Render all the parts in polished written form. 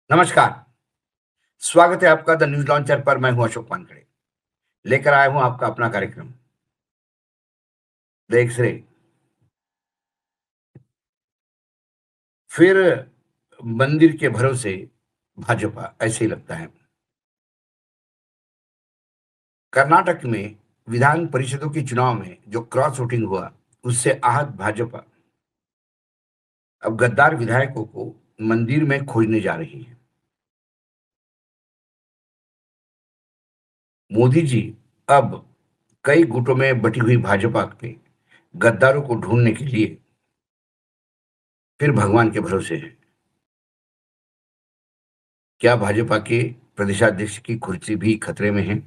नमस्कार। स्वागत है आपका द न्यूज़ लॉन्चर पर। मैं हूँ अशोक वानखेड़े। लेकर आया हूँ आपका अपना कार्यक्रम द एक्स-रे। फिर मंदिर के भरोसे भाजपा, ऐसे ही लगता है। कर्नाटक में विधान परिषदों के चुनाव में जो क्रॉस वोटिंग हुआ, उससे आहत भाजपा अब गद्दार विधायकों को मंदिर में खोजने जा रही है। मोदी जी अब कई गुटों में बटी हुई भाजपा के गद्दारों को ढूंढने के लिए फिर भगवान के भरोसे हैं। क्या भाजपा के प्रदेशाध्यक्ष की कुर्सी भी खतरे में है?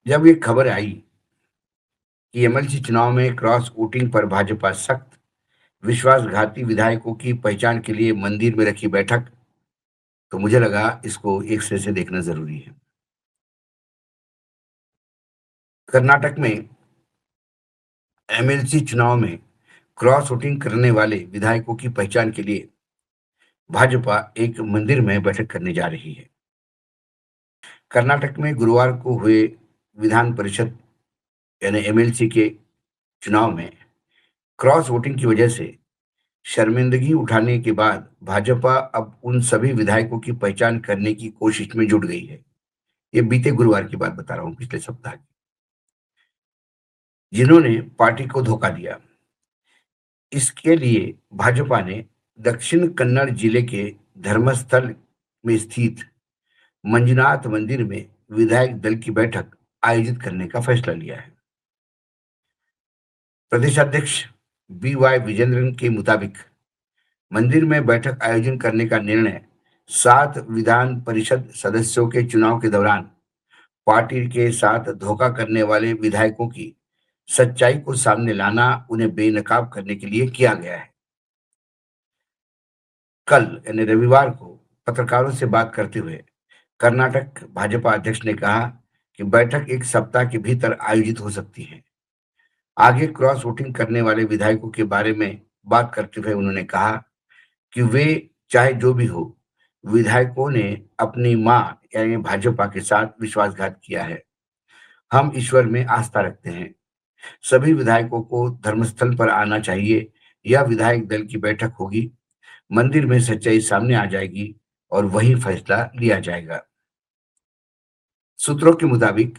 जब ये खबर आई कि एमएलसी चुनाव में क्रॉस वोटिंग पर भाजपा सख्त, विश्वासघाती विधायकों की पहचान के लिए मंदिर में रखी बैठक, तो मुझे लगा इसको एक सिरे से देखना जरूरी है। कर्नाटक में एमएलसी चुनाव में क्रॉस वोटिंग करने वाले विधायकों की पहचान के लिए भाजपा एक मंदिर में बैठक करने जा रही है। कर्नाटक में गुरुवार को हुए विधान परिषद यानी एमएलसी के चुनाव में क्रॉस वोटिंग की वजह से शर्मिंदगी उठाने के बाद भाजपा अब उन सभी विधायकों की पहचान करने की कोशिश में जुट गई है। ये बीते गुरुवार की बात बता रहा हूँ, पिछले सप्ताह की, जिन्होंने पार्टी को धोखा दिया। इसके लिए भाजपा ने दक्षिण कन्नड़ जिले के धर्मस्थल में स्थित मंजुनाथ मंदिर में विधायक दल की बैठक आयोजित करने का फैसला लिया है। प्रदेशाध्यक्ष बी वाई विजेंद्रन के मुताबिक मंदिर में बैठक आयोजन करने का निर्णय 7 विधान परिषद सदस्यों के चुनाव के दौरान पार्टी के साथ धोखा करने वाले विधायकों की सच्चाई को सामने लाना, उन्हें बेनकाब करने के लिए किया गया है। कल यानी रविवार को पत्रकारों से बात करते हुए कर्नाटक भाजपा अध्यक्ष ने कहा कि बैठक एक सप्ताह के भीतर आयोजित हो सकती है। आगे क्रॉस वोटिंग करने वाले विधायकों के बारे में बात करते हुए उन्होंने कहा कि वे चाहे जो भी हो, विधायकों ने अपनी माँ यानी भाजपा के साथ विश्वासघात किया है। हम ईश्वर में आस्था रखते हैं। सभी विधायकों को धर्मस्थल पर आना चाहिए। यह विधायक दल की बैठक होगी। मंदिर में सच्चाई सामने आ जाएगी और वही फैसला लिया जाएगा। सूत्रों के मुताबिक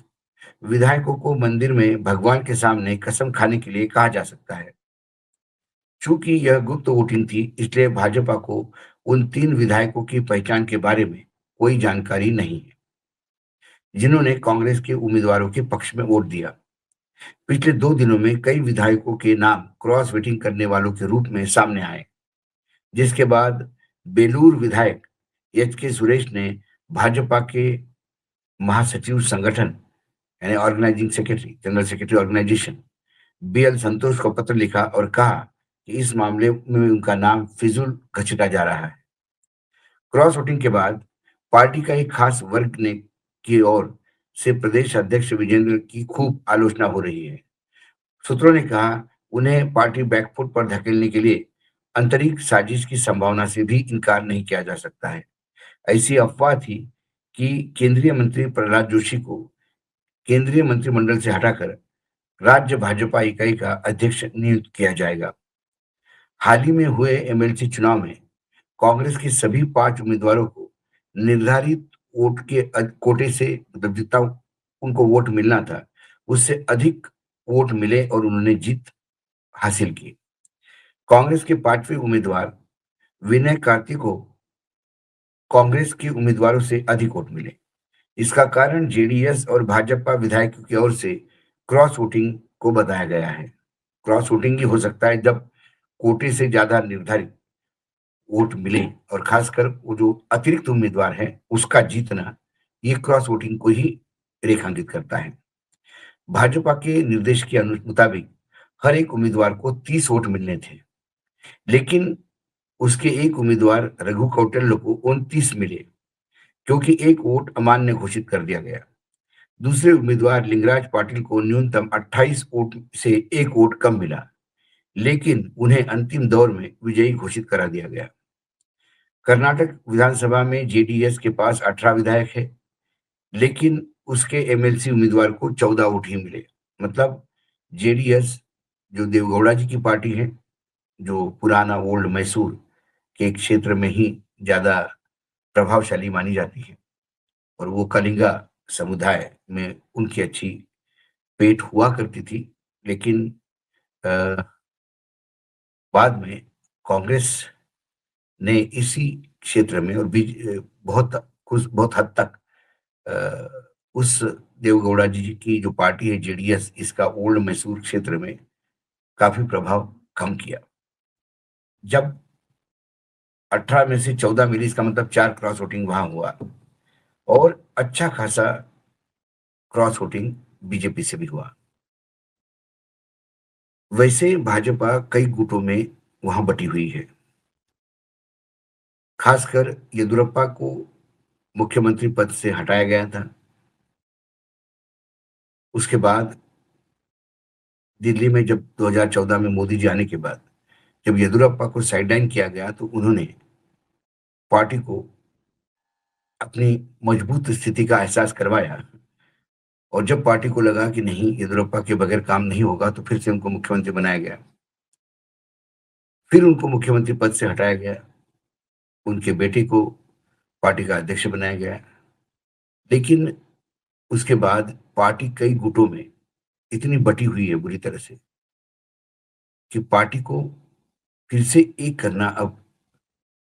विधायकों को मंदिर में भगवान के सामने कसम खाने के लिए कहा जा सकता है। चूंकि यह गुप्त वोटिंग थी, इसलिए भाजपा को उन 3 विधायकों की पहचान के बारे में कोई जानकारी नहीं है, जिन्होंने कांग्रेस के उम्मीदवारों के पक्ष में वोट दिया। पिछले 2 दिनों में कई विधायकों के नाम क्रॉस वोटिंग करने वालों के रूप में सामने आए, जिसके बाद बेलूर विधायक एच के सुरेश ने भाजपा के महासचिव संगठन यानी organising secretary, general secretary organisation BL Santosh को पत्र लिखा और कहा कि इस मामले में उनका नाम फिजूल घसीटा जा रहा है। क्रॉस वोटिंग के बाद पार्टी का एक खास वर्ग ने की ओर से प्रदेश अध्यक्ष विजेंद्र की खूब आलोचना हो रही है। सूत्रों ने कहा, उन्हें पार्टी बैकफुट पर धकेलने के लिए आंतरिक साजिश की संभावना से भी इनकार नहीं किया जा सकता है। ऐसी अफवाह थी कि केंद्रीय मंत्री प्रहलाद जोशी को केंद्रीय मंत्रिमंडल से हटाकर राज्य भाजपा इकाई का अध्यक्ष नियुक्त किया जाएगा। हाल ही में हुए एमएलसी चुनाव में कांग्रेस के सभी 5 उम्मीदवारों को निर्धारित वोट के कोटे से, मतलब जितना उनको वोट मिलना था, उससे अधिक वोट मिले और उन्होंने जीत हासिल की। कांग्रेस के 5वें उम्मीदवार विनय कार्तिक को कांग्रेस के उम्मीदवारों से अधिक वोट मिले। इसका कारण जेडीएस और भाजपा विधायकों की ओर से क्रॉस वोटिंग को बताया गया है। क्रॉस वोटिंग ही हो सकता है जब कोटे से ज्यादा निर्धारित वोट मिले, और खासकर वो जो अतिरिक्त उम्मीदवार है उसका जीतना, ये क्रॉस वोटिंग को ही रेखांकित करता है। भाजपा के निर्देश के मुताबिक हर एक उम्मीदवार को 30 वोट मिलने थे, लेकिन उसके एक उम्मीदवार रघु कौटिल्य को 29 मिले, क्योंकि एक वोट अमान्य घोषित कर दिया गया। दूसरे उम्मीदवार लिंगराज पाटिल को न्यूनतम 28 वोट से 1 वोट कम मिला, लेकिन उन्हें अंतिम दौर में विजयी घोषित करा दिया गया। कर्नाटक विधानसभा में जेडीएस के पास 18 विधायक है, लेकिन उसके एमएलसी उम्मीदवार को 14 वोट ही मिले। मतलब जेडीएस जो देवेगौड़ा जी की पार्टी है, जो पुराना ओल्ड मैसूर के क्षेत्र में ही ज़्यादा प्रभावशाली मानी जाती है, और वो कलिंगा समुदाय में उनकी अच्छी पेठ हुआ करती थी। लेकिन अ, बाद में कांग्रेस ने इसी क्षेत्र में और बहुत हद तक उस देवेगौड़ा जी की जो पार्टी है जेडीएस, इसका ओल्ड मैसूर क्षेत्र में काफ़ी प्रभाव कम किया। जब 18 में से 14 मिली, इसका मतलब 4 क्रॉस वोटिंग वहाँ हुआ, और अच्छा खासा क्रॉस वोटिंग बीजेपी से भी हुआ। वैसे भाजपा कई गुटों में वहाँ बटी हुई है। खासकर येदियुरप्पा को मुख्यमंत्री पद से हटाया गया था। उसके बाद दिल्ली में जब 2014 में मोदी जी आने के बाद जब येदियुरप्पा को साइडलाइन किया गया, तो उन्होंने पार्टी को अपनी मजबूत स्थिति का एहसास करवाया, और जब पार्टी को लगा कि नहीं, येदियुरप्पा के बगैर काम नहीं होगा, तो फिर से उनको मुख्यमंत्री बनाया गया। फिर उनको मुख्यमंत्री पद से हटाया गया, उनके बेटे को पार्टी का अध्यक्ष बनाया गया। लेकिन उसके बाद पार्टी कई गुटों में इतनी बटी हुई है बुरी तरह से कि पार्टी को फिर से एक करना अब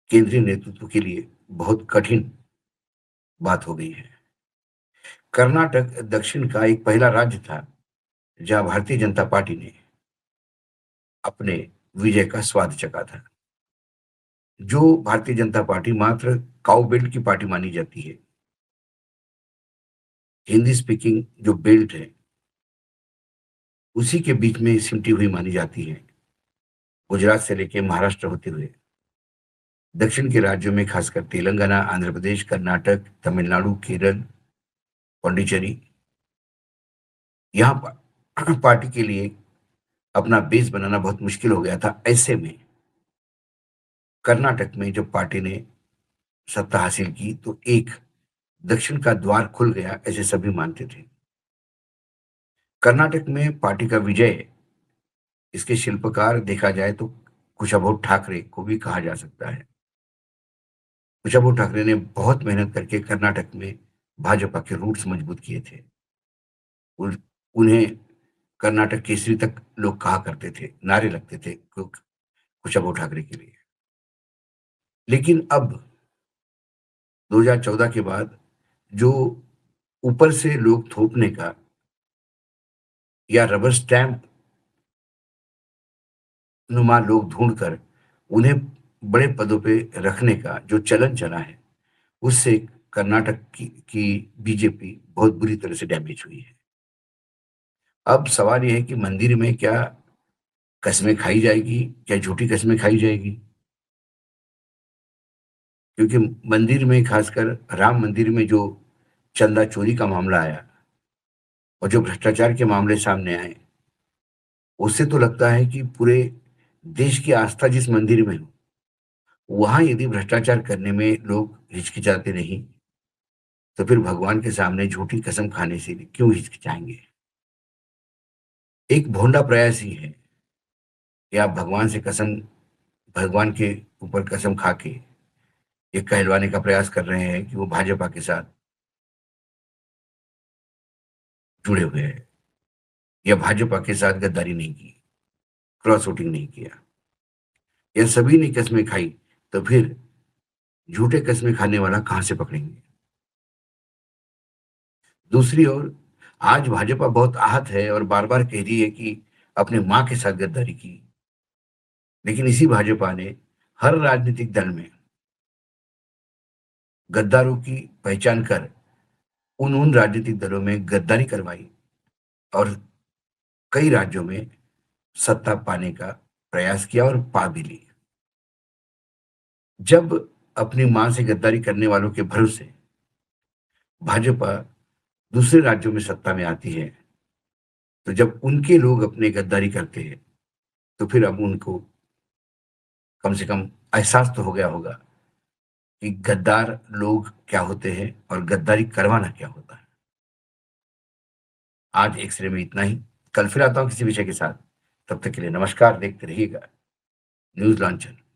केंद्रीय नेतृत्व के लिए बहुत कठिन बात हो गई है। कर्नाटक दक्षिण का एक पहला राज्य था जहां भारतीय जनता पार्टी ने अपने विजय का स्वाद चखा था। जो भारतीय जनता पार्टी मात्र काउ बेल्ट की पार्टी मानी जाती है, हिंदी स्पीकिंग जो बेल्ट है उसी के बीच में सिमटी हुई मानी जाती है, गुजरात से लेके महाराष्ट्र होते हुए दक्षिण के राज्यों में, खासकर तेलंगाना, आंध्र प्रदेश, कर्नाटक, तमिलनाडु, केरल, पौंडीचेरी, यहाँ पार्टी के लिए अपना बेस बनाना बहुत मुश्किल हो गया था। ऐसे में कर्नाटक में जब पार्टी ने सत्ता हासिल की, तो एक दक्षिण का द्वार खुल गया, ऐसे सभी मानते थे। कर्नाटक में पार्टी का विजय, इसके शिल्पकार देखा जाए तो कुशाभाऊ ठाकरे को भी कहा जा सकता है। कुशाभाऊ ठाकरे ने बहुत मेहनत करके कर्नाटक में भाजपा के रूट्स मजबूत किए थे। उन- उन्हें कर्नाटक केसरी तक लोग कहा करते थे, नारे लगते थे कुशाभाऊ ठाकरे के लिए। लेकिन अब 2014 के बाद जो ऊपर से लोग थोपने का या रबर स्टैंप नुमा लोग ढूंढकर उन्हें बड़े पदों पे रखने का जो चलन चला है, उससे कर्नाटक की बीजेपी बहुत बुरी तरह से डैमेज हुई है। अब सवाल ये है कि मंदिर में क्या कस्में खाई जाएगी, क्या झूठी कस्में खाई जाएगी? क्योंकि मंदिर में, खासकर राम मंदिर में जो चंदा चोरी का मामला आया और जो भ्रष्टाचार के मामले सामने आए, उससे तो लगता है कि पूरे देश की आस्था जिस मंदिर में हो, वहां यदि भ्रष्टाचार करने में लोग हिचकिचाते नहीं, तो फिर भगवान के सामने झूठी कसम खाने से क्यों हिचकिचाएंगे? एक भोंडा प्रयास ही है कि आप भगवान के ऊपर कसम खा के ये कहलवाने का प्रयास कर रहे हैं कि वो भाजपा के साथ जुड़े हुए हैं, या भाजपा के साथ गद्दारी नहीं की, क्रॉस वोटिंग नहीं किया, या सभी ने कस्में खाई, तो फिर झूठे कस्में खाने वाला कहां से पकड़ेंगे? दूसरी ओर आज भाजपा बहुत आहत है और बार बार कह रही है कि अपने मां के साथ गद्दारी की। लेकिन इसी भाजपा ने हर राजनीतिक दल में गद्दारों की पहचान कर उन राजनीतिक दलों में गद्दारी करवाई, और कई राज्यों में सत्ता पाने का प्रयास किया और पा भी ली। जब अपनी मां से गद्दारी करने वालों के भरोसे भाजपा दूसरे राज्यों में सत्ता में आती है, तो जब उनके लोग अपने गद्दारी करते हैं, तो फिर अब उनको कम से कम एहसास तो हो गया होगा कि गद्दार लोग क्या होते हैं और गद्दारी करवाना क्या होता है। आज एक्स-रे में इतना ही। कल फिर आता हूँ किसी विषय के साथ। तब तक के लिए नमस्कार, देखते रहिएगा न्यूज़ लॉन्चर।